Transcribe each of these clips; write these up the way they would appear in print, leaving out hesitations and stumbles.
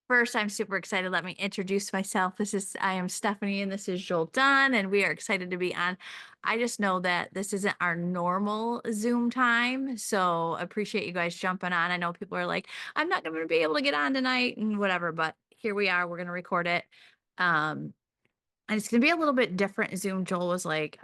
First, I'm super excited. Let me introduce myself. I am Stephanie and this is Joel Dunn, and we are excited to be on. I just know that this isn't our normal Zoom time, so appreciate you guys jumping on. I know people are like, I'm not going to be able to get on tonight and whatever, but here we are. We're going to record it. Um, and it's going to be a little bit different. Zoom. Joel was like,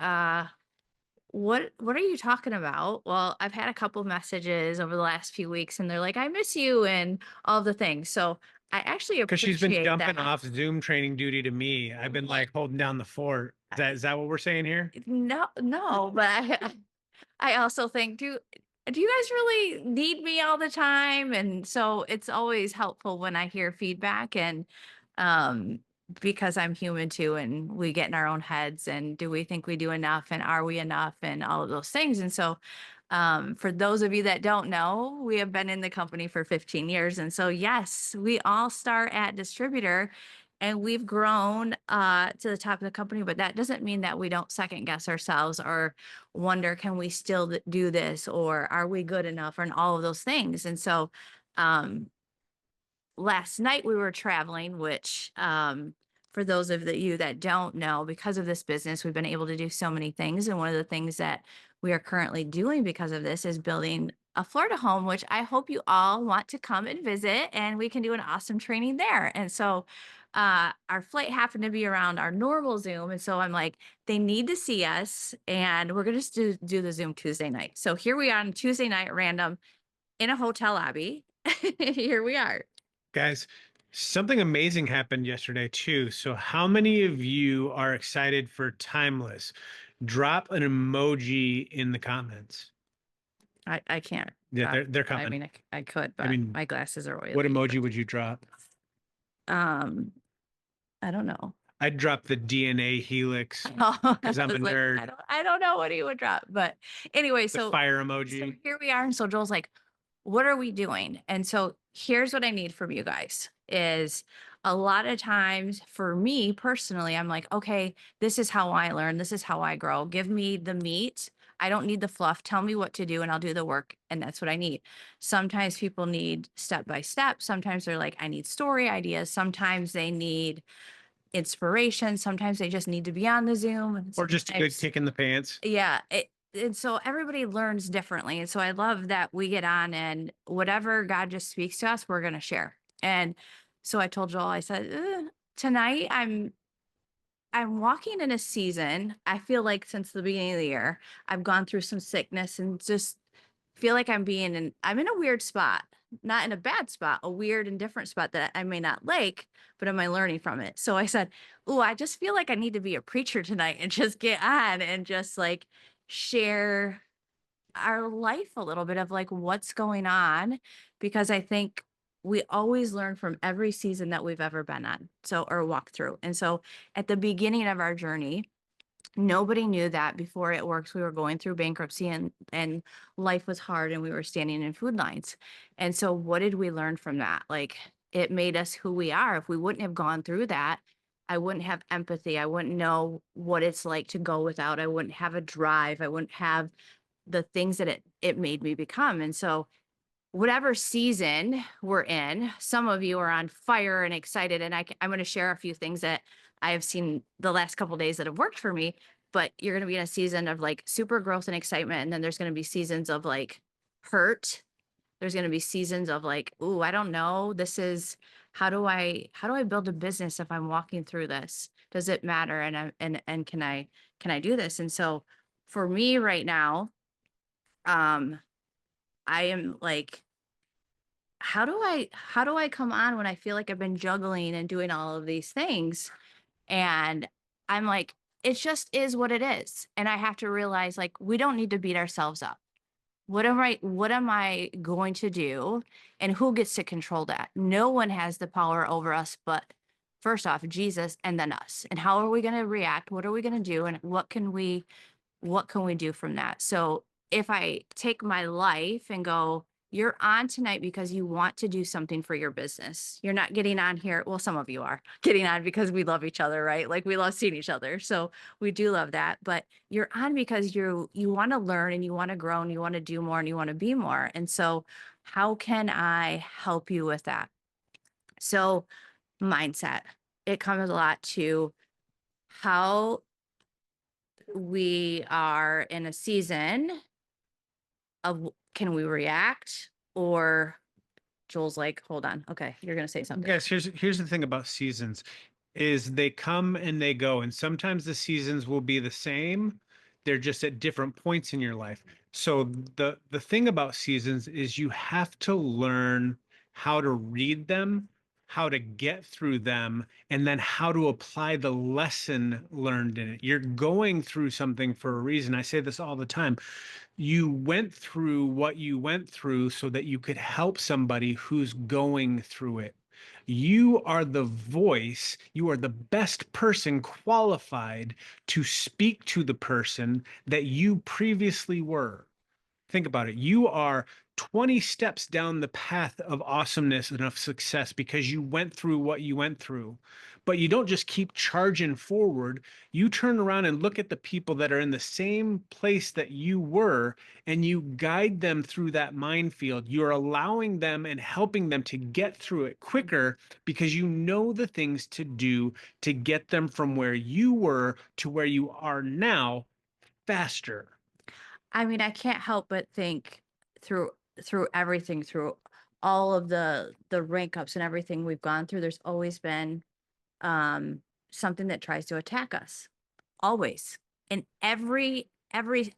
what are you talking about? Well, I've had a couple messages over the last few weeks and they're like, I miss you and all the things. So I actually Because she's been appreciate jumping that. off Zoom training duty to me. I've been like holding down the fort. Is that what we're saying here? No, no, but I also think, do you guys really need me all the time? And so it's always helpful when I hear feedback and um because I'm human too and we get in our own heads and do we think we do enough and are we enough and all of those things. And so for those of you that don't know, we have been in the company for 15 years. And so yes, we all start at distributor and we've grown to the top of the company, but that doesn't mean that we don't second guess ourselves or wonder, can we still do this or are we good enough and all of those things. And so um, last night we were traveling, which for those of you that don't know, because of this business, we've been able to do so many things. And one of the things that we are currently doing because of this is building a Florida home, which I hope you all want to come and visit and we can do an awesome training there. And so our flight happened to be around our normal Zoom. And so I'm like, they need to see us and we're going to do the Zoom Tuesday night. So here we are on Tuesday night, random in a hotel lobby. Here we are. Guys, something amazing happened yesterday too. So how many of you are excited for Timeless? Drop an emoji in the comments. I can't Yeah, drop. they're I coming. mean, I could, I but mean, my glasses are what oily. emoji would you drop? Um, I don't know. I'd drop the DNA helix I because I'm a was like, nerd. I don't know what he would drop, but anyway, The fire emoji. here we are, and so Joel's like, "What are we doing?" And so here's what I need from you guys: is a lot of times for me personally, I'm like, okay, this is how I learn, this is how I grow. Give me the meat. I don't need the fluff. Tell me what to do, and I'll do the work, and that's what I need. Sometimes people need step by step. Sometimes they're like, I need story ideas. Sometimes they need inspiration. Sometimes they just need to be on the Zoom. And Or just a good sometimes, kick in the pants. yeah. And so everybody learns differently. And so I love that we get on and whatever God just speaks to us, we're going to share. And so I told Joel, I said, tonight I'm walking in a season. I feel like since the beginning of the year, I've gone through some sickness and just feel like I'm in a weird spot, not in a bad spot, a weird and different spot that I may not like, but am I learning from it? So I said, "Oh, I just feel like I need to be a preacher tonight and just get on and just like share our life a little bit of like what's going on because I think we always learn from every season that we've ever been on. So or walked through. And so at the beginning of our journey, nobody knew that before it works we were going through bankruptcy and life was hard and we were standing in food lines. And so what did we learn from that? Like it made us who we are. If we wouldn't have gone through that, I wouldn't have empathy. I wouldn't know what it's like to go without. I wouldn't have a drive. I wouldn't have the things that it made me become. And so whatever season we're in, some of you are on fire and excited. And I'm going to share a few things that I have seen the last couple of days that have worked for me. But you're going to be in a season of like super growth and excitement. And then there's going to be seasons of like hurt. There's going to be seasons of like, ooh, I don't know. This is how do I build a business if I'm walking through this? Does it matter? And can I do this? And so for me right now, um, I am like, how do I come on when I feel like I've been juggling and doing all of these things? And I'm like, it just is what it is. And I have to realize like we don't need to beat ourselves up. What am I going to do? And who gets to control that? No one has the power over us but first off Jesus and then us. And how are we going to react? What are we going to do? And what can we do from that? So if I take my life and go, you're on tonight because you want to do something for your business. You're not getting on here. Well, some of you are getting on because we love each other, right? Like we love seeing each other. So we do love that. But you're on because you want to learn and you want to grow and you want to do more and you want to be more. And so how can I help you with that? So mindset, it comes a lot to how we are in a season of can we react, or Joel's like, hold on. Okay, you're gonna say something. Guys, here's the thing about seasons is they come and they go, and sometimes the seasons will be the same. They're just at different points in your life. So the thing about seasons is you have to learn how to read them, how to get through them, and then how to apply the lesson learned in it. You're going through something for a reason. I say this all the time. You went through what you went through so that you could help somebody who's going through it. You are the voice, you are the best person qualified to speak to the person that you previously were. Think about it. You are 20 steps down the path of awesomeness and of success because you went through what you went through. But you don't just keep charging forward. You turn around and look at the people that are in the same place that you were, and you guide them through that minefield. You're allowing them and helping them to get through it quicker because you know the things to do to get them from where you were to where you are now faster. I mean, I can't help but think through everything, through all of the rank ups and everything we've gone through, there's always been um something that tries to attack us. Always. In every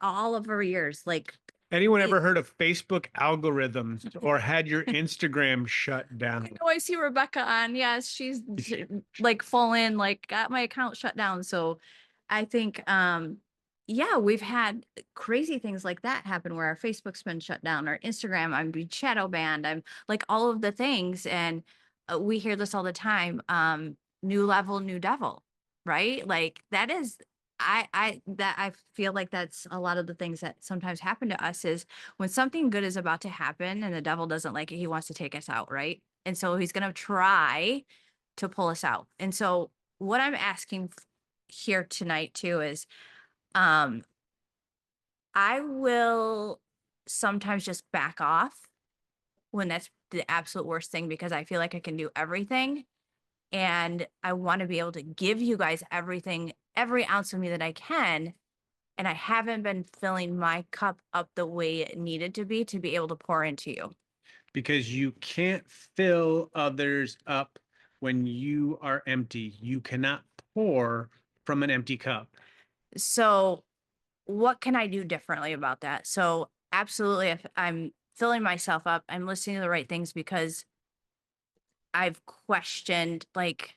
all of our years. Like Anyone it, ever heard of Facebook algorithms or had your Instagram shut I down? know I see Rebecca on. Yes, she's like full in, like got my account shut down. So I think yeah, we've had crazy things like that happen where our Facebook's been shut down, our Instagram, I'm being shadow banned, I'm like all of the things. And we hear this all the time. New level, new devil, right? Like that is I feel like that's a lot of the things that sometimes happen to us is when something good is about to happen and the devil doesn't like it, he wants to take us out, right? And so he's going to try to pull us out. And so what I'm asking here tonight too is um I will sometimes just back off when that's the absolute worst thing because I feel like I can do everything and I want to be able to give you guys everything, every ounce of me that I can. And I haven't been filling my cup up the way it needed to be able to pour into you. Because you can't fill others up when you are empty. You cannot pour from an empty cup. So, what can I do differently about that? So, absolutely, if I'm filling myself up, I'm listening to the right things because I've questioned, like,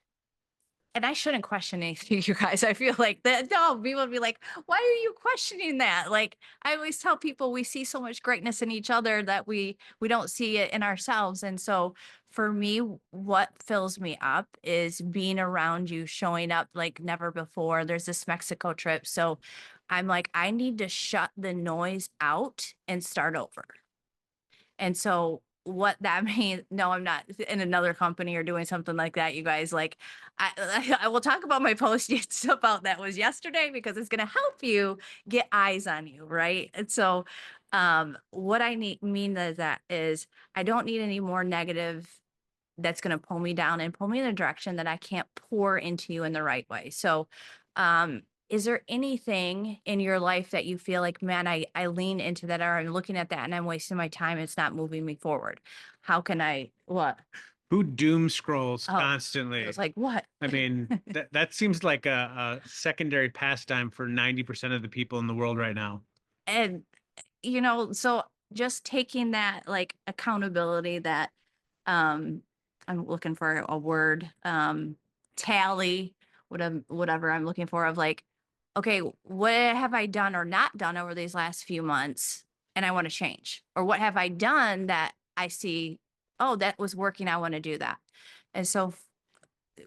and I shouldn't question anything, you guys. I feel like that. No, people would be like, "Why are you questioning that?" Like I always tell people, we see so much greatness in each other that we don't see it in ourselves. And so, for me, what fills me up is being around you, showing up like never before. There's this Mexico trip, so I'm like, I need to shut the noise out and start over. And so what that means, no, I'm not in another company or doing something like that, you guys. Like I will talk about my post about that was yesterday because it's going to help you get eyes on you, right? And so what I need mean that is I don't need any more negative that's going to pull me down and pull me in a direction that I can't pour into you in the right way. So, is there anything in your life that you feel like, man, I lean into that or I'm looking at that and I'm wasting my time. It's not moving me forward. How can I, what? Who doom scrolls Oh, it was constantly? like, what? I mean, that seems like a secondary pastime for 90% of the people in the world right now. And, so just taking that like accountability that, um, I'm looking for a word, tally, whatever I'm looking for of like, okay, what have I done or not done over these last few months? And I want to change. Or what have I done that I see, oh, that was working. I want to do that. And so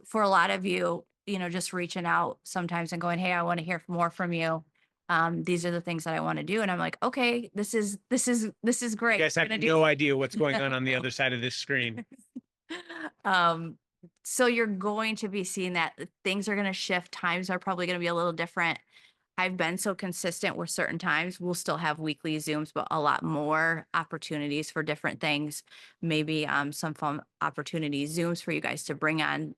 for a lot of you, just reaching out sometimes and going, hey, I want to hear more from you. These are the things that I want to do. And I'm like, okay, this is You great. guys have We're gonna no idea what's going on the do other side of this screen. um, so you're going to be seeing that things are going to shift, times are probably going to be a little different. I've been so consistent with certain times. We'll still have weekly Zooms, but a lot more opportunities for different things. Maybe some fun opportunities, Zooms for you guys to bring on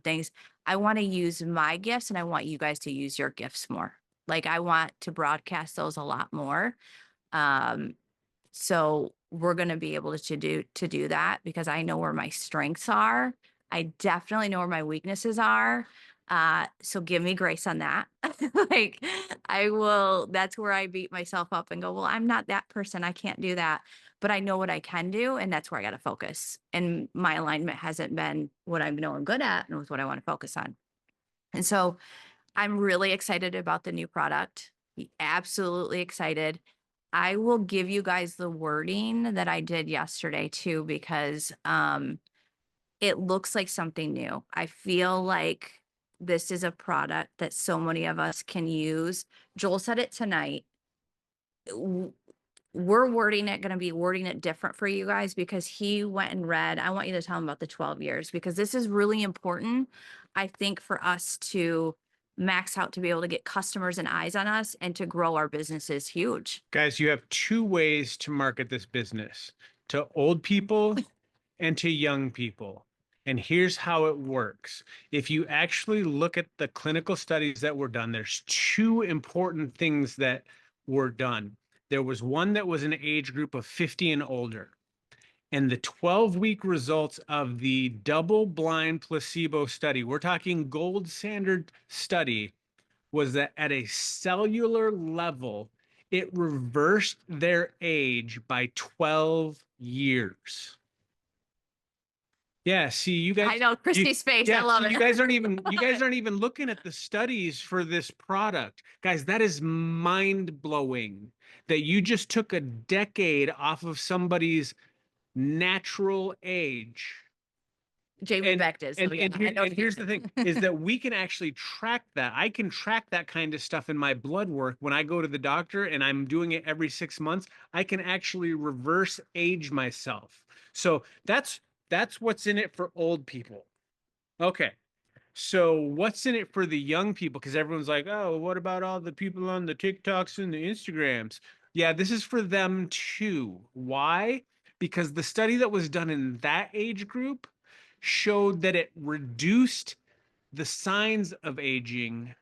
things. I want to use my gifts and I want you guys to use your gifts more. Like I want to broadcast those a lot more. Um, so we're going to be able to do that because I know where my strengths are. I definitely know where my weaknesses are. So give me grace on that. Like I will, that's where I beat myself up and go, well, I'm not that person. I can't do that. But I know what I can do, and that's where I got to focus. And my alignment hasn't been what I know I'm good at and with what I want to focus on. And so I'm really excited about the new product. Absolutely excited. I will give you guys the wording that I did yesterday too, because it looks like something new. I feel like this is a product that so many of us can use. Joel said it tonight. W- We're going to be wording it different for you guys because he went and read. I want you to tell him about the 12 years because this is really important, I think, for us to max out to be able to get customers and eyes on us and to grow our businesses huge. Guys, you have two ways to market this business: to old people and to young people. And here's how it works. If you actually look at the clinical studies that were done, there's two important things that were done. There was one that was an age group of 50 and older. And the 12-week results of the double-blind placebo study, we're talking gold standard study, was that at a cellular level, it reversed their age by 12 years. Yeah, see, I know Christy's face. I yeah, love see, it. you guys aren't even looking at the studies for this product. Guys, that is mind-blowing that you just took a decade off of somebody's natural age. Jamie Beck did. So yeah, I know. And here's the thing is that we can actually track that. I can track that kind of stuff in my blood work when I go to the doctor, and I'm doing it every 6 months. I can actually reverse age myself. So that's what's in it for old people. Okay. So what's in it for the young people? Because everyone's like, oh, what about all the people on the TikToks and the Instagrams? Yeah, this is for them too. Why? Because the study that was done in that age group showed that it reduced the signs of aging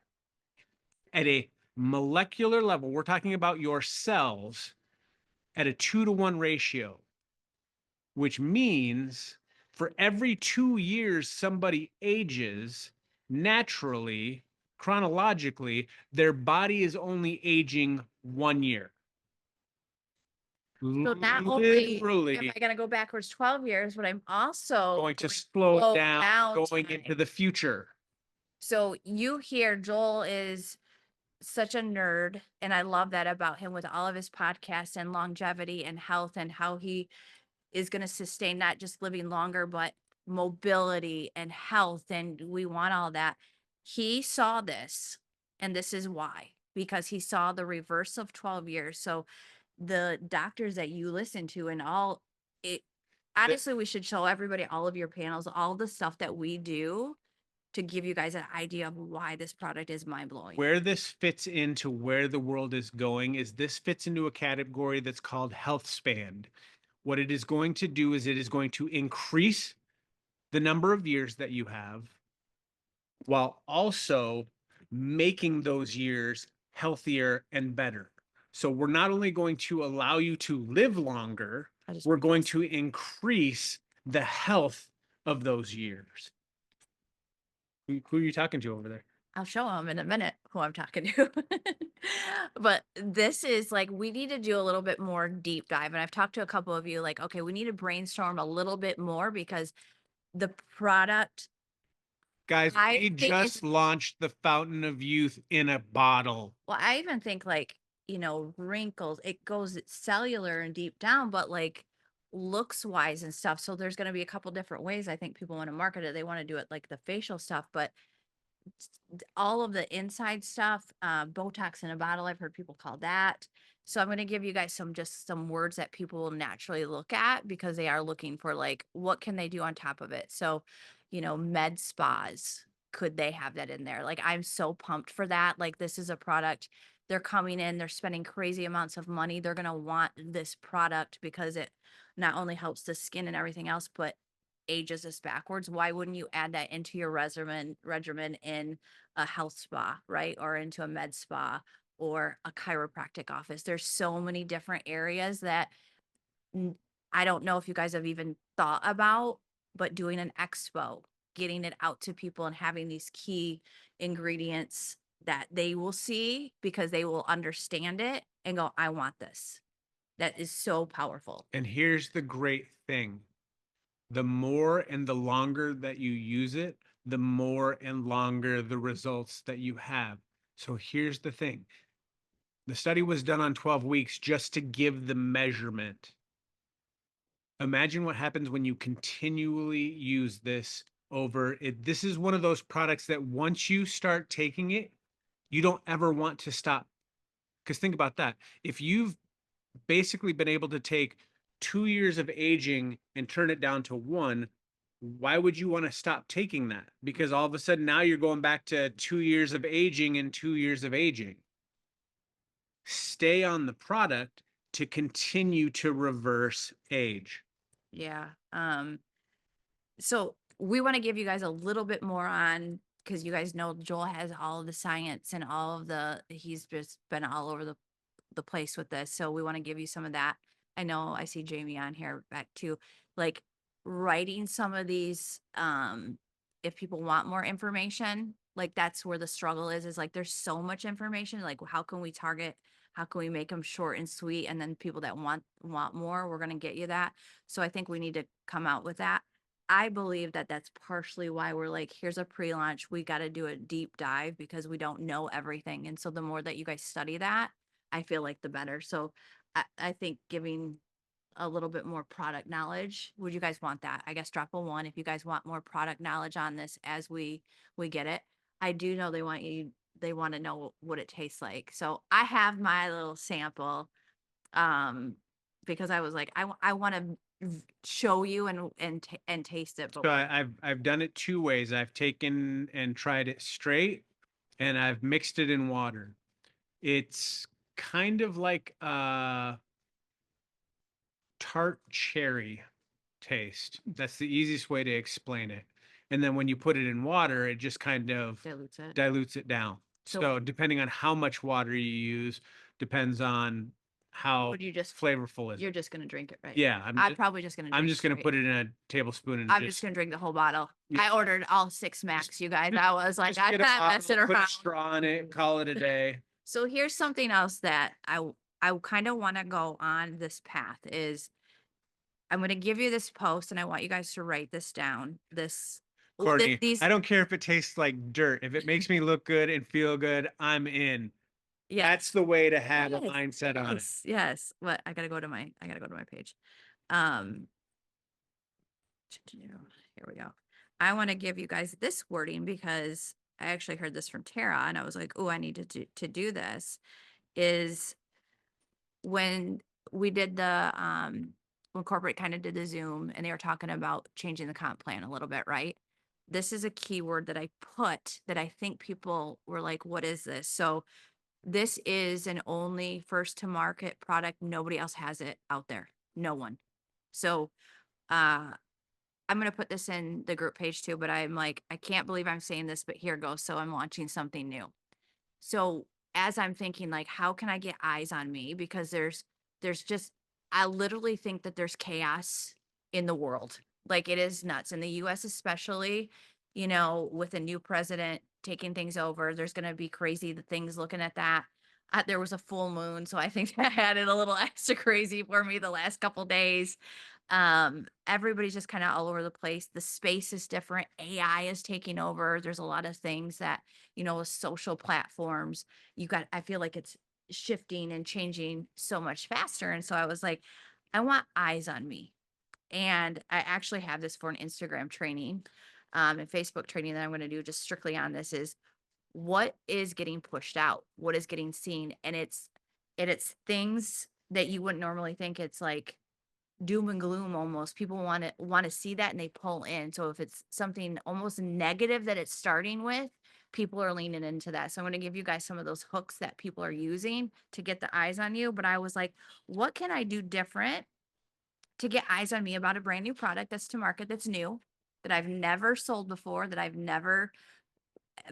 at a molecular level. We're talking about your cells at a 2-to-1 ratio, which means for every 2 years somebody ages naturally, chronologically, their body is only aging 1 year. So not only am Literally I going to go backwards 12 years, but I'm also going to slow slow down, going time. into the future. So you hear Joel is such a nerd, and I love that about him with all of his podcasts and longevity and health and how he is going to sustain not just living longer, but mobility and health. And we want all that. He saw this, and this is why, because he saw the reverse of 12 years. So the doctors that you listen to and all it, honestly, we should show everybody all of your panels, all the stuff that we do to give you guys an idea of why this product is mind blowing. Where this fits into where the world is going is this fits into a category that's called health span. What it is going to do is it is going to increase the number of years that you have while also making those years healthier and better. So we're not only going to allow you to live longer, we're going to increase the health of those years. Who are you talking to over there? I'll show him in a minute who I'm talking to. But this is like, we need to do a little bit more deep dive. And I've talked to a couple of you like, okay, we need to brainstorm a little bit more because the product, Guys, I we think it's, just launched the Fountain of Youth in a bottle. well, I even think like, wrinkles, it goes cellular and deep down, but like looks wise and stuff. So there's going to be a couple different ways I think people want to market it. They want to do it like the facial stuff, but all of the inside stuff, Botox in a bottle, I've heard people call that. So I'm going to give you guys some words that people will naturally look at because they are looking for like, what can they do on top of it? So, med spas, could they have that in there? Like, I'm so pumped for that. Like, this is a product, they're coming in, they're spending crazy amounts of money. They're going to want this product because it not only helps the skin and everything else, but ages us backwards. Why wouldn't you add that into your regimen in a health spa, right? Or into a med spa or a chiropractic office? There's so many different areas that N I don't know if you guys have even thought about, but doing an expo, getting it out to people and having these key ingredients that they will see because they will understand it and go, "I want this." That is so powerful. And here's the great thing. The more and the longer that you use it, the more and longer the results that you have. So here's the thing. The study was done on 12 weeks just to give the measurement. Imagine what happens when you continually use this over it. This is one of those products that once you start taking it, you don't ever want to stop. Because think about that. If you've basically been able to take 2 years of aging and turn it down to one, why would you want to stop taking that? Because all of a sudden now you're going back to 2 years of aging and 2 years of aging. Stay on the product to continue to reverse age. Yeah. So we want to give you guys a little bit more on, because you guys know Joel has all of the science and all of he's just been all over the place with this. So we want to give you some of that. I know I see Jamie on here back too. Like, writing some of these, if people want more information, like that's where the struggle is like there's so much information. Like, how can we target? How can we make them short and sweet? And then people that want more, we're gonna get you that. So I think we need to come out with that. I believe that that's partially why we're like, here's a pre-launch. We got to do a deep dive because we don't know everything. And so the more that you guys study that, I feel like the better. So I think giving a little bit more product knowledge, would you guys want that? I guess drop a one if you guys want more product knowledge on this as we get it. I do know they want to know what it tastes like. So I have my little sample, um because I was like, I want to show you and taste it, but So I've done it two ways. I've taken and tried it straight, and I've mixed it in water. It's kind of like a tart cherry taste. That's the easiest way to explain it. And then when you put it in water, it just kind of dilutes it. dilutes it down. So So depending on how much water you use, depends on how would you just flavorful is you're it. just gonna drink it, right? Yeah, I'm probably just gonna I'm drink just gonna straight. put it in a tablespoon and I'm just just gonna drink the whole bottle. yeah, I ordered all 6 max, you guys. I was like, just I'm get a not bottle, messing put a around. straw in it, call it a day. So here's something else that I kind of want to go on this path is I'm going to give you this post and I want you guys to write this down. Courtney, These, I don't care if it tastes like dirt. If it makes me look good and feel good, I'm in. yeah. That's the way to have a Yes, mindset on it. yes, yes. What I gotta go to my page. Um, here we go. I want to give you guys this wording because I actually heard this from Tara and I was like, oh, I need to do this. Is when we did when corporate kind of did the Zoom and they were talking about changing the comp plan a little bit, right? This is a keyword that I put that I think people were like, what is this? So this is an only first to market product. Nobody else has it out there. No one. So uh I'm gonna put this in the group page too, but I'm like, I can't believe I'm saying this, but here goes. So I'm launching something new. So as I'm thinking, like, how can I get eyes on me? Because there's just I literally think that there's chaos in the world. Like, it is nuts in the US, especially, with a new president taking things over. There's gonna be crazy the things looking at that. There was a full moon, so I think that added a little extra crazy for me the last couple days. Everybody's just kind of all over the place. The space is different. AI is taking over. There's a lot of things that, with social platforms, I feel like it's shifting and changing so much faster. And so I was like, I want eyes on me. And I actually have this for an Instagram training, and Facebook training that I'm going to do just strictly on this is what is getting pushed out, what is getting seen. And it's things that you wouldn't normally think. It's like, doom and gloom almost. People want to see that and they pull in. So if it's something almost negative that it's starting with, people are leaning into that. So I'm going to give you guys some of those hooks that people are using to get the eyes on you. But I was like, what can I do different to get eyes on me about a brand new product that's to market, that's new, that I've never sold before, that I've never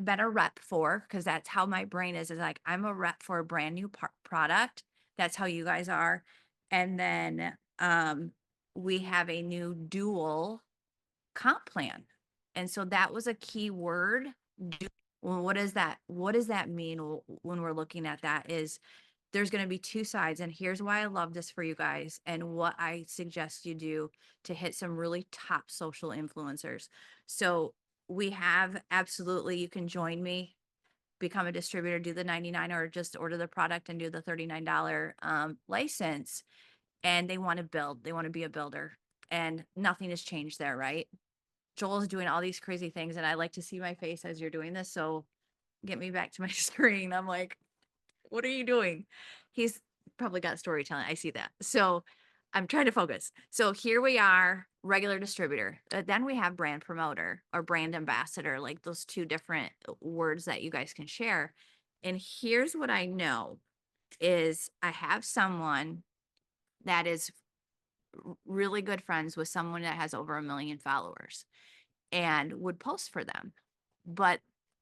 been a rep for, because that's how my brain is like, I'm a rep for a brand new product. That's how you guys are. And then we have a new dual comp plan. And so that was a key word. Well, what does that mean when we're looking at that is there's going to be two sides. And here's why I love this for you guys and what I suggest you do to hit some really top social influencers. So we have absolutely, you can join me, become a distributor, do the 99 or just order the product and do the $39 license. And they want to build, they want to be a builder, and nothing has changed there, right? Joel's doing all these crazy things and I like to see my face as you're doing this. So get me back to my screen. I'm like, what are you doing? He's probably got storytelling. I see that. So I'm trying to focus. So here we are, regular distributor. Then we have brand promoter or brand ambassador, like those two different words that you guys can share. And here's what I know is I have someone that is really good friends with someone that has over 1 million followers and would post for them, but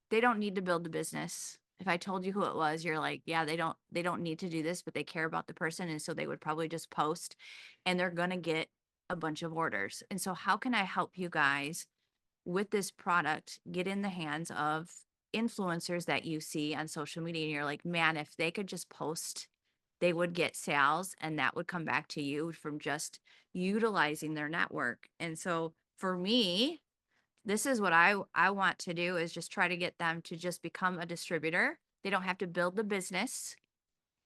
they don't need to build the business. If I told you who it was, you're like, yeah, they don't need to do this, but they care about the person. And so they would probably just post and they're going to get a bunch of orders. And so how can I help you guys with this product get in the hands of influencers that you see on social media? And you're like, man, if they could just post, they would get sales and that would come back to you from just utilizing their network. And so for me, this is what I want to do is just try to get them to just become a distributor. They don't have to build the business.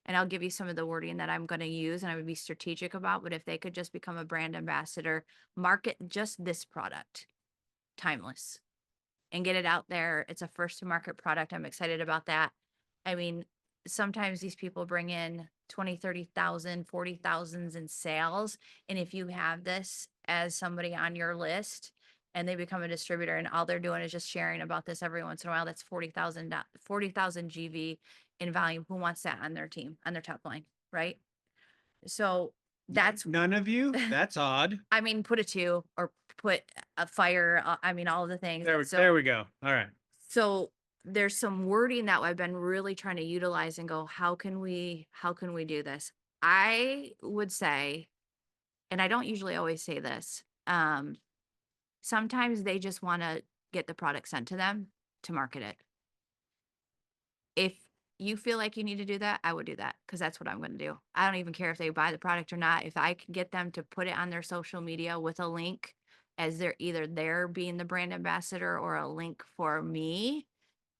And I'll give you some of the wording that I'm going to use and I would be strategic about. But if they could just become a brand ambassador, market just this product, timeless, and get it out there. It's a first to market product. I'm excited about that. I mean, sometimes these people bring in 20, 30,000, 40,000 in sales. And if you have this as somebody on your list and they become a distributor and all they're doing is just sharing about this every once in a while, that's 40,000 GV in volume. Who wants that on their team, on their top line, right? So that's, None of you? That's odd. I mean, put a two or put a fire. I mean, all of the things. There we go. All right. So there's some wording that I've been really trying to utilize and go, how can we do this? I would say, and I don't usually always say this, sometimes they just want to get the product sent to them to market it. If you feel like you need to do that, I would do that because that's what I'm going to do. I don't even care if they buy the product or not. If I can get them to put it on their social media with a link as they're either there being the brand ambassador or a link for me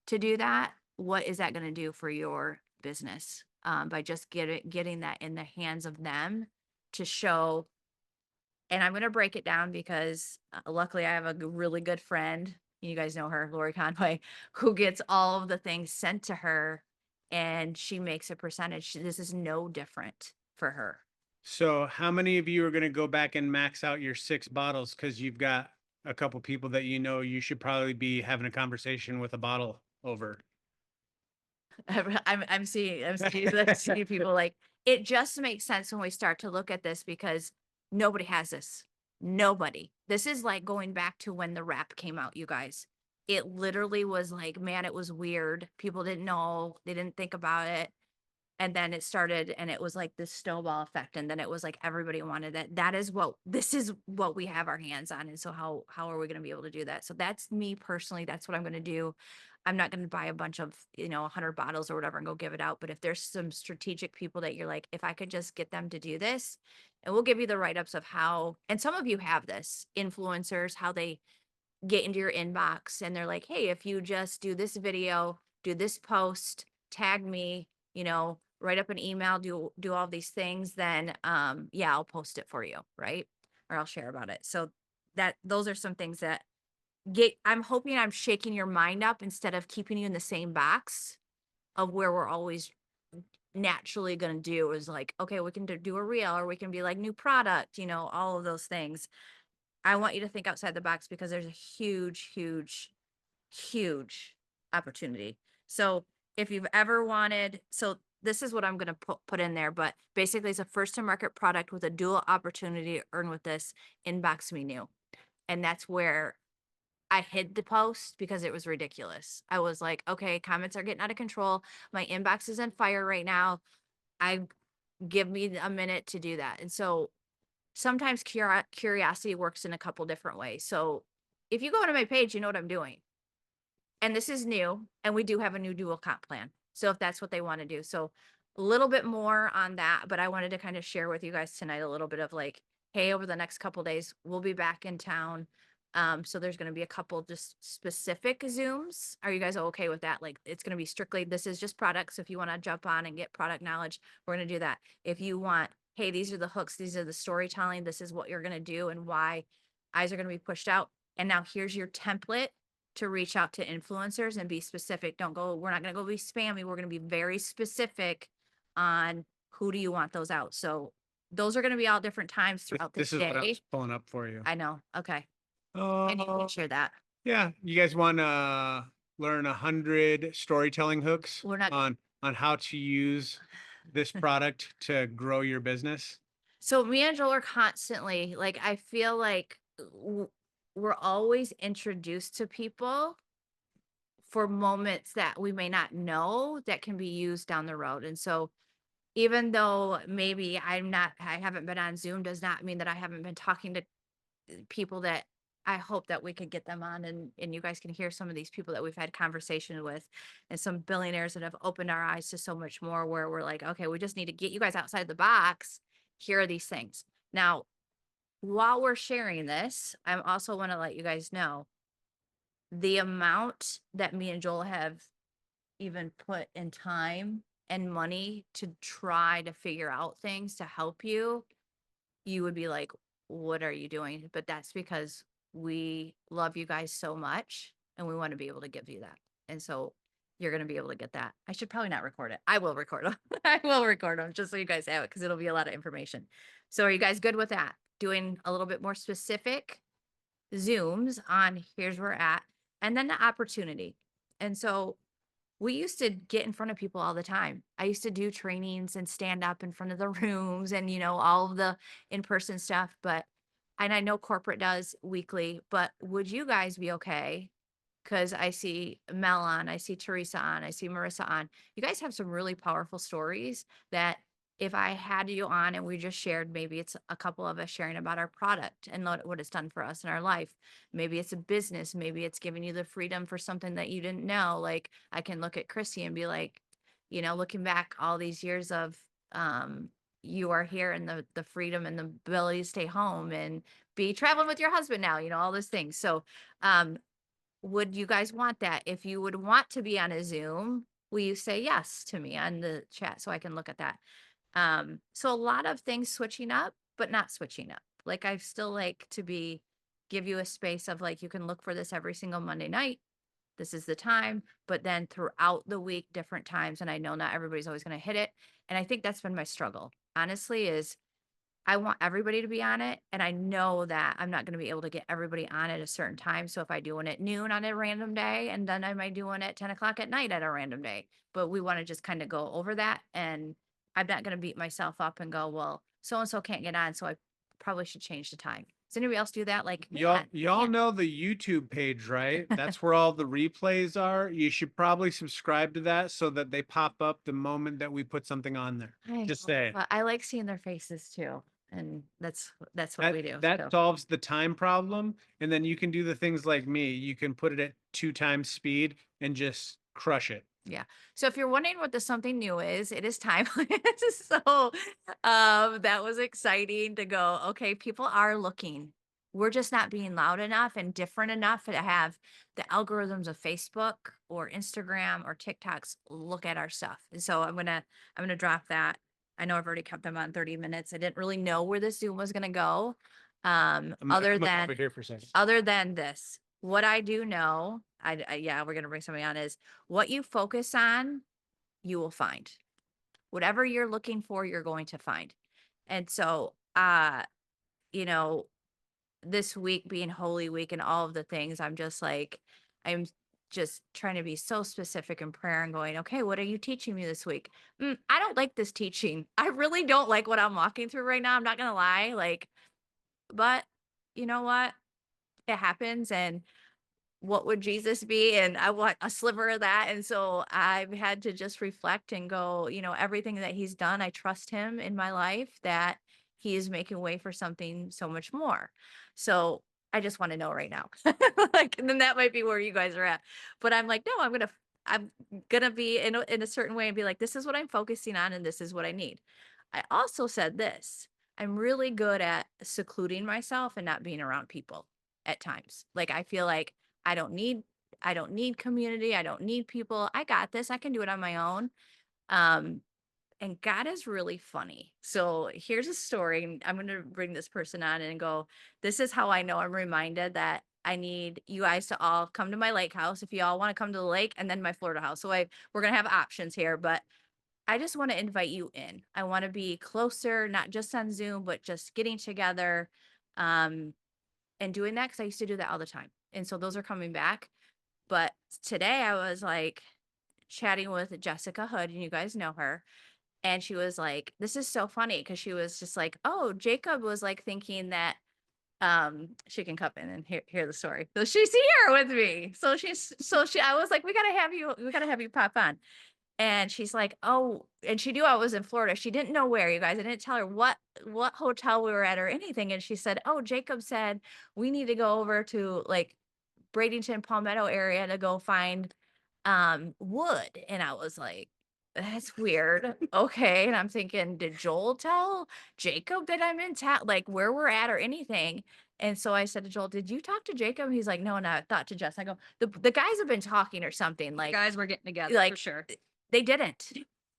to do that, what is that going to do for your business? By just getting that in the hands of them to show. And I'm going to break it down because luckily I have a really good friend. You guys know her, Lori Conway, who gets all of the things sent to her and she makes a percentage. This is no different for her. So how many of you are going to go back and max out your 6 bottles? Because you've got a couple people that you know you should probably be having a conversation with a bottle over. I'm seeing people like, it just makes sense when we start to look at this because nobody has this. Nobody. This is like going back to when the rap came out, you guys. It literally was like, man, it was weird. People didn't know, they didn't think about it. And then it started and it was like this snowball effect. And then it was like everybody wanted it. This is what we have our hands on. And so how are we going to be able to do that? So that's me personally. That's what I'm going to do. I'm not going to buy a bunch of, 100 bottles or whatever and go give it out. But if there's some strategic people that you're like, if I could just get them to do this, and we'll give you the write-ups of how, and some of you have this, influencers, how they get into your inbox and they're like, hey, if you just do this video, do this post, tag me, write up an email, do all these things, then yeah, I'll post it for you, right? Or I'll share about it. So those are some things that I'm hoping I'm shaking your mind up instead of keeping you in the same box of where we're always naturally going to do is like, okay, we can do a reel, or we can be like new product, all of those things. I want you to think outside the box because there's a huge, huge, huge opportunity. So if you've ever wanted, so this is what I'm going to put in there, but basically it's a first to market product with a dual opportunity to earn with this. Inbox me new. And that's where I hid the post because it was ridiculous. I was like, okay, comments are getting out of control. My inbox is on fire right now. I give me a minute to do that. And so sometimes curiosity works in a couple different ways. So if you go to my page, you know what I'm doing. And this is new, and we do have a new dual comp plan. So if that's what they want to do. So a little bit more on that, but I wanted to kind of share with you guys tonight a little bit of like, hey, over the next couple days, we'll be back in town. So there's going to be a couple just specific Zooms. Are you guys okay with that? Like it's going to be strictly, this is just products. If you want to jump on and get product knowledge, we're going to do that. If you want, hey, these are the hooks, these are the storytelling, this is what you're going to do and why eyes are going to be pushed out. And now here's your template to reach out to influencers and be specific. Don't go, we're not going to go be spammy. We're going to be very specific on who do you want those out. So those are going to be all different times throughout the This is what I day. was pulling up for you. I know. Okay. And you can share that. Yeah, you guys want to learn 100 storytelling hooks We're not. on how to use this product to grow your business? So me and Joel are constantly like, I feel like we're always introduced to people for moments that we may not know that can be used down the road. And so even though maybe I haven't been on Zoom does not mean that I haven't been talking to people that I hope that we could get them on, and you guys can hear some of these people that we've had conversation with, and some billionaires that have opened our eyes to so much more, where we're like, okay, we just need to get you guys outside the box. Here are these things. Now, while we're sharing this, I also want to let you guys know the amount that me and Joel have even put in time and money to try to figure out things to help you. You would be like, what are you doing? But that's because we love you guys so much and we want to be able to give you that. And so you're going to be able to get that. I should probably not record it. I will record them. I will record them just so you guys have it because it'll be a lot of information. So are you guys good with that? Doing a little bit more specific Zooms on here's where we're at, and then the opportunity. And so we used to get in front of people all the time. I used to do trainings and stand up in front of the rooms and, all of the in-person stuff, and I know corporate does weekly, but would you guys be okay? Because I see Mel on, I see Teresa on, I see Marissa on. You guys have some really powerful stories that if I had you on and we just shared, maybe it's a couple of us sharing about our product and what it's done for us in our life. Maybe it's a business, maybe it's giving you the freedom for something that you didn't know. Like I can look at Chrissy and be like, looking back all these years of you are here and the freedom and the ability to stay home and be traveling with your husband now, all those things. So would you guys want that? If you would want to be on a Zoom, will you say yes to me on the chat so I can look at that? So a lot of things switching up, but not switching up. Like I still like to give you a space of like, you can look for this every single Monday night. This is the time, but then throughout the week, different times. And I know not everybody's always going to hit it. And I think that's been my struggle, honestly, is I want everybody to be on it. And I know that I'm not going to be able to get everybody on at a certain time. So if I do one at noon on a random day, and then I might do one at 10 o'clock at night at a random day, but we want to just kind of go over that. And I'm not going to beat myself up and go, well, so-and-so can't get on. So I probably should change the time. Does anybody else do that? Like, Y'all know the YouTube page, right? That's where all the replays are. You should probably subscribe to that so that they pop up the moment that we put something on there. Just say but I like seeing their faces too. And that's what we do. that So. solves the time problem. And then you can do the things like me. You can put it at 2 times speed and just crush it. Yeah. So if you're wondering what the something new is, it is time. So that was exciting to go, okay, people are looking. We're just not being loud enough and different enough to have the algorithms of Facebook or Instagram or TikToks look at our stuff. And so I'm gonna drop that. I know I've already kept them on 30 minutes. I didn't really know where this Zoom was gonna go. I'm gonna Other come than over here for a second. other than this, what I do know, yeah, we're gonna bring somebody on, is what you focus on, you will find. Whatever you're looking for, you're going to find. And so, you know, this week being Holy Week and all of the things, I'm just trying to be so specific in prayer and going, okay, what are you teaching me this week? I don't like this teaching. I really don't like what I'm walking through right now. I'm not going to lie. Like, but you know what? It happens. And what would Jesus be? And I want a sliver of that. And so I've had to just reflect and go, everything that he's done, I trust him in my life that he is making way for something so much more. So I just want to know right now. Like, and then that might be where you guys are at. But I'm like, no, I'm gonna be in a certain way and be like, this is what I'm focusing on and this is what I need. I also said this. I'm really good at secluding myself and not being around people at times. Like I feel like I don't need I don't need community. I don't need people. I got this. I can do it on my own. Um, and God is really funny. So here's a story. And I'm going to bring this person on and go, this is how I know I'm reminded that I need you guys to all come to my lake house if you all want to come to the lake and then my Florida house. So we're going to have options here, but I just want to invite you in. I want to be closer, not just on Zoom, but just getting together and doing that because I used to do that all the time. And so those are coming back. But today I was like chatting with Jessica Hood, and you guys know her. And she was like, this is so funny because she was just like, oh, Jacob was like thinking that she can come in and hear the story. So she's here with me. I was like, we gotta have you pop on. And she's like, oh, and she knew I was in Florida. She didn't know where, you guys. I didn't tell her what hotel we were at or anything. And she said, oh, Jacob said we need to go over to like Bradenton Palmetto area to go find wood. And I was like, that's weird. Okay. And I'm thinking, did Joel tell Jacob that I'm in town, like where we're at or anything? And so I said to Joel, did you talk to Jacob? He's like, no, I thought to Jess. I go, the guys have been talking or something. Like Guys were getting together for like sure. they didn't.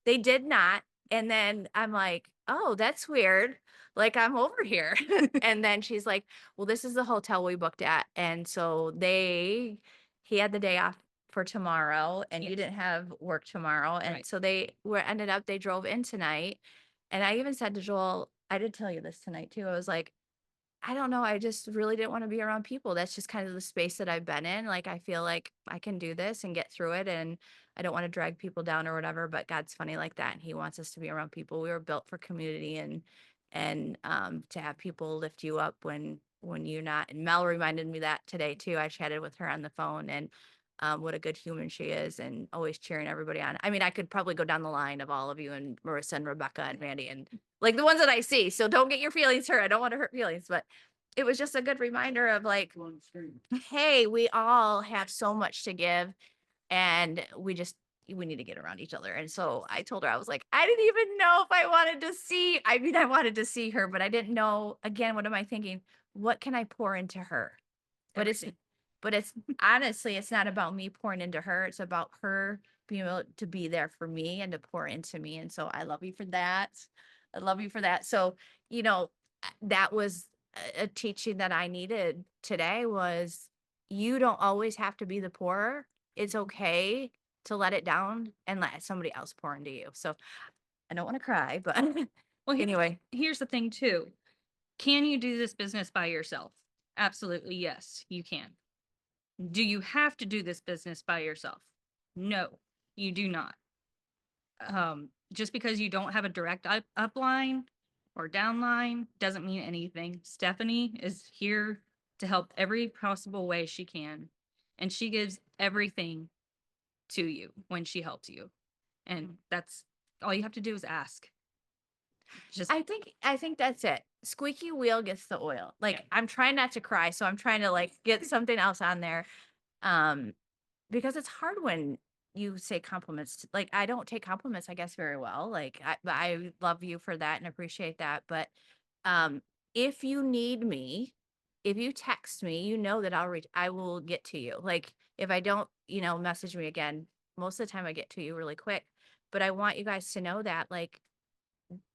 They did not. And then I'm like, oh, that's weird. Like I'm over here. And then she's like, well, this is the hotel we booked at. And so he had the day off for tomorrow and you Yes. didn't have work tomorrow. And Right. so they drove in tonight. And I even said to Joel, I did tell you this tonight too. I was like, I don't know. I just really didn't want to be around people. That's just kind of the space that I've been in. Like, I feel like I can do this and get through it. And I don't want to drag people down or whatever, but God's funny like that. And he wants us to be around people. We were built for community and to have people lift you up when you're not. And Mel reminded me that today too. I chatted with her on the phone and what a good human she is and always cheering everybody on. I mean, I could probably go down the line of all of you and Marissa and Rebecca and Mandy and like the ones that I see. So don't get your feelings hurt. I don't want to hurt feelings, but it was just a good reminder of like, hey, we all have so much to give and we need to get around each other. And so I told her, I was like, I didn't even know if I wanted to see, I mean, I wanted to see her, but I didn't know, again, what am I thinking? What can I pour into her? But Everything. it's honestly, it's not about me pouring into her. It's about her being able to be there for me and to pour into me. And so I love you for that. I love you for that. So, that was a teaching that I needed today was you don't always have to be the pourer. It's okay to let it down and let somebody else pour into you. So I don't want to cry, but Well, anyway, here's the thing too. Can you do this business by yourself? Absolutely, yes, you can. Do you have to do this business by yourself? No, you do not. Just because you don't have a direct upline or downline doesn't mean anything. Stephanie is here to help every possible way she can, and she gives everything to you when she helps you. And that's all you have to do is ask. Just I think that's it. Squeaky wheel gets the oil. Like Yeah. I'm trying not to cry, so I'm trying to like get something else on there. Um, because it's hard when you say compliments. Like I don't take compliments, I guess, very well. Like I love you for that and appreciate that. But um, if you need me, if you text me, you know that I will get to you. Like if I don't, message me again, most of the time I get to you really quick. But I want you guys to know that like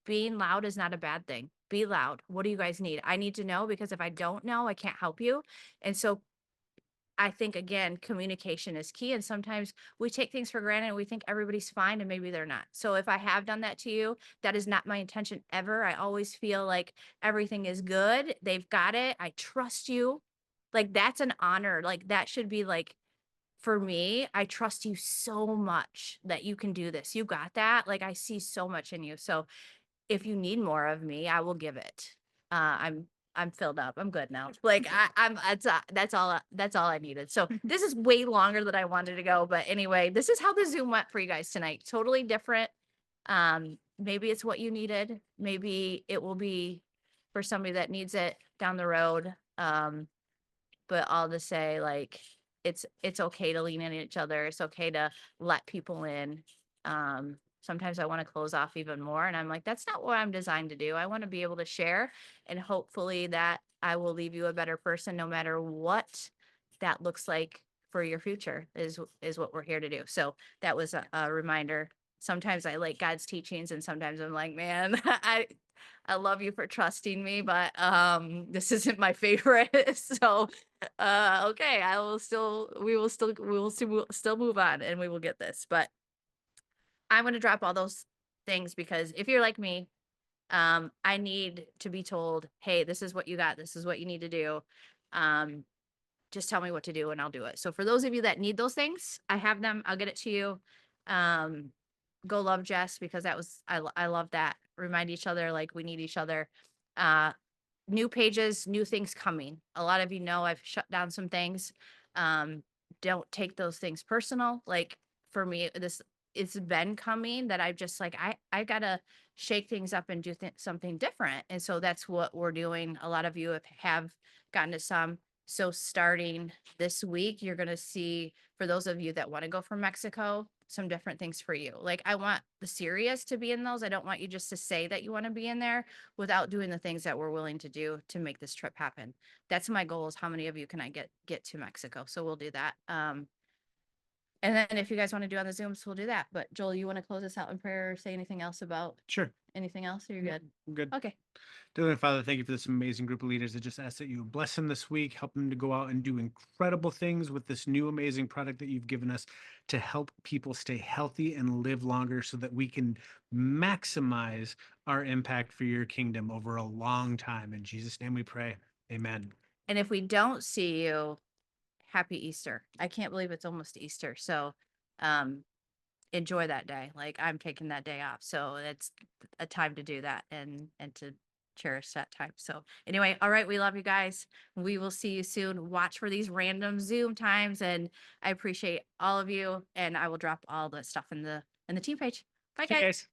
being loud is not a bad thing. Be loud. What do you guys need? I need to know because if I don't know, I can't help you. And so I think again, communication is key. And sometimes we take things for granted and we think everybody's fine and maybe they're not. So if I have done that to you, that is not my intention ever. I always feel like everything is good. They've got it. I trust you. Like that's an honor. Like that should be like, for me, I trust you so much that you can do this. You got that. Like I see so much in you. So if you need more of me, I will give it. I'm filled up. I'm good now. Like I'm that's all I needed. So this is way longer than I wanted to go. But anyway, this is how the Zoom went for you guys tonight. Totally different. Maybe it's what you needed. Maybe it will be for somebody that needs it down the road. But all to say, like, it's okay to lean in each other. It's okay to let people in. Sometimes I want to close off even more, and I'm like, that's not what I'm designed to do. I want to be able to share, and hopefully that I will leave you a better person, no matter what that looks like for your future. Is what we're here to do. So that was a reminder. Sometimes I like God's teachings, and sometimes I'm like, man, I love you for trusting me, but this isn't my favorite. So okay, we will still move on and we will get this. But I'm going to drop all those things because if you're like me, I need to be told, hey, this is what you got, this is what you need to do. Just tell me what to do and I'll do it. So for those of you that need those things, I have them. I'll get it to you. Go love Jess because I love that. Remind each other like we need each other. New pages, new things coming. A lot of you know I've shut down some things. Don't take those things personal. Like for me, it's been coming that I've just like I gotta shake things up and do something different. And so that's what we're doing. A lot of you have gotten to some. So starting this week, you're gonna see, for those of you that want to go from Mexico, some different things for you. Like I want the serious to be in those. I don't want you just to say that you want to be in there without doing the things that we're willing to do to make this trip happen. That's my goal, is how many of you can I get to Mexico? So we'll do that. And then if you guys want to do on the Zooms, we'll do that. But Joel, you want to close us out in prayer or say anything else about Sure. anything else? Or you're Yeah, good? I'm good. Okay. Dear Heavenly Father, thank you for this amazing group of leaders. I just ask that you bless them this week, help them to go out and do incredible things with this new amazing product that you've given us to help people stay healthy and live longer so that we can maximize our impact for your kingdom over a long time. In Jesus' name we pray. Amen. And if we don't see you, happy Easter. I can't believe it's almost Easter. So enjoy that day. Like I'm taking that day off. So it's a time to do that and to cherish that time. So anyway, all right, we love you guys. We will see you soon. Watch for these random Zoom times, and I appreciate all of you, and I will drop all the stuff in the team page. Bye Hey guys. guys.